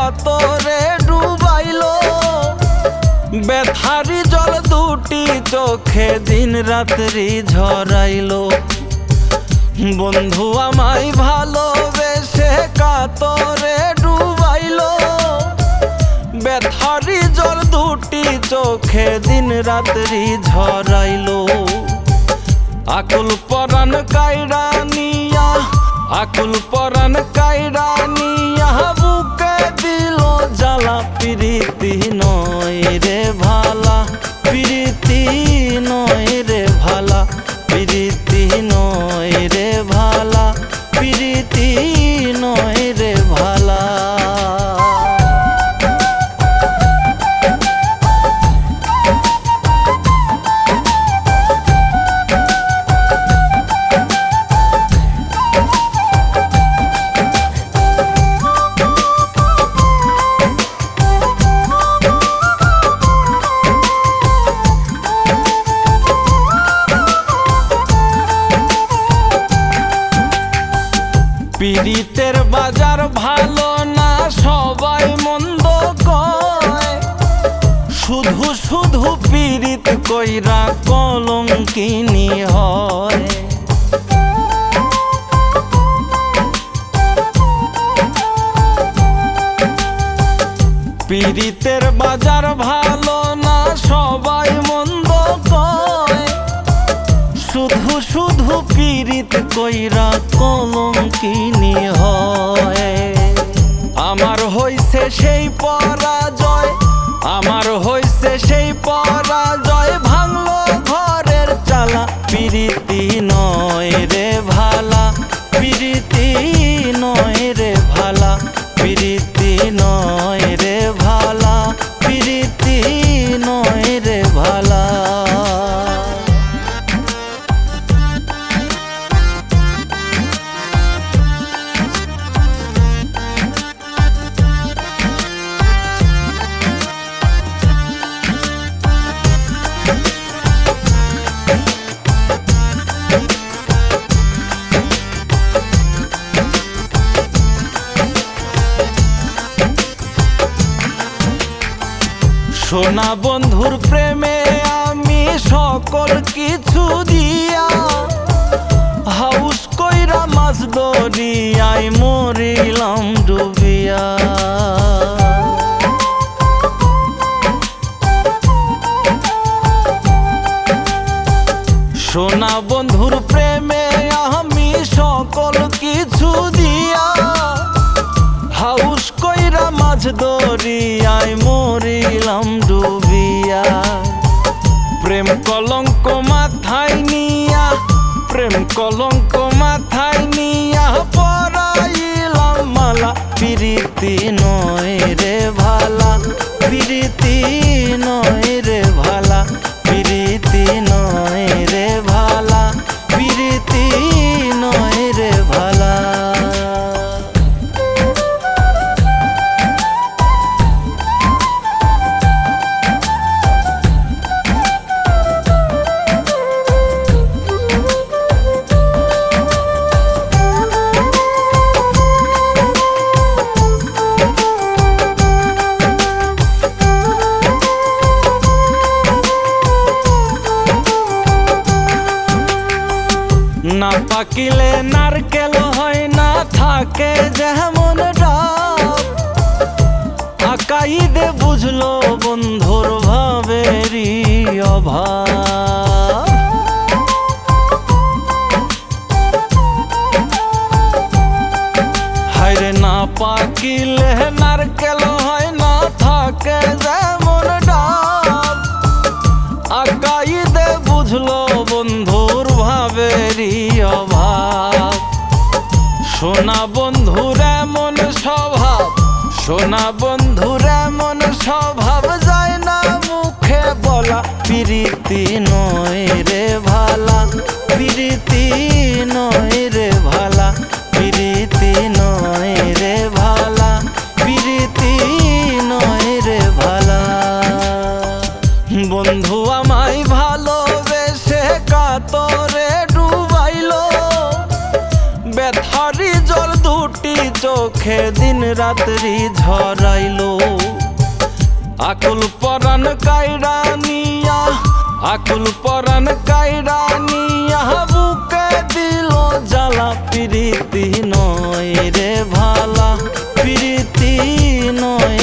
কাতরে ডুবাইলো, ব্যথারি জল দুটি চোখে দিন রাত্রি ঝরাইলো। বন্ধু আমায় ভালোবেসে কাতরে ডুবাইলো, ব্যথারি জল দুটি চোখে দিন রাত্রি ঝরাইলো। আকুল পরাণ কাইরা নিয়া, আকুল পরাণ কাইরা নিয়া বুকে দিল জ্বালা। প্রীতি নয় রে ভালা, প্রীতি নয় রে ভালা, প্রীতি নয় রে ভালা, প্রীতি নয় রে ভালা। পীড়িতের বাজার ভালো না সবাই মন্দ কয়, শুধু শুধু পীড়িত কইরা কলঙ্কিনী হয়। পীড়িতের বাজার ভালো না সবাই মন্দ কয়, শুধু শুধু পীড়িত কইরা কলঙ্কিনী হয়। আমার হইছে সেই পরাজয়, আমার হইছে সেই পরাজয়, ভাঙলো ঘরের চালা। প্রীতি নয় রে ভালা, প্রীতি নয় রে ভালা, প্রীতি নয় রে ভালা, প্রীতি নয় রে ভালা। সোনা বন্ধুর প্রেমে আমি সকল কিছু দিয়া, হাউস কইরা মাছ দরিয়ায় মরিলাম ডুবিয়া। সোনা বন্ধুর প্রেমে আমি সকল কিছু দিয়া, হাউস কইরা মাছ দরিয়ায় মরিলাম ডুবিয়া। প্রেম কলঙ্ক মাথায় নিয়া, প্রেম কলঙ্ক মাথায় নিয়া পরাইলাম মালা। প্রীতি নয় রে ভালা, প্রীতি নয় রে ভালা, প্রীতি নয় রে ভালা, প্রীতি নয় রে ভালা। না পাকিলে নারকেল হয় না, থাকে যেমন ডাব। আকাইদে বুঝলো বন্ধুর ভাবেরই অভাব। হায়রে না পাকিলে নারকেল হয় না, থাকে যেমন ডাব। আকাইদে বুঝলো বন্ধুর ভাবেরই অভাব। সোনা বন্ধুর এমন স্বভাব, সোনা বন্ধুর এমন স্বভাব, যায় না মুখে বলা। প্রীতি নয় রে ভালা, প্রীতি নয় রে ভালা, প্রীতি নয় রে ভালা, প্রীতি নয় রে ভালা। বন্ধু আমায় ভালোবেসে কাতরে ডুবাইলো, ব্যথারি জল দুটি চোখ চোখে দিন রাত্রি ঝরাইলো। আকুল পরাণ কাইরা নিয়া, আকুল পরাণ কাইরা নিয়া বুকে দিল জ্বালা। প্রীতি নয় রে ভালা, প্রীতি নয়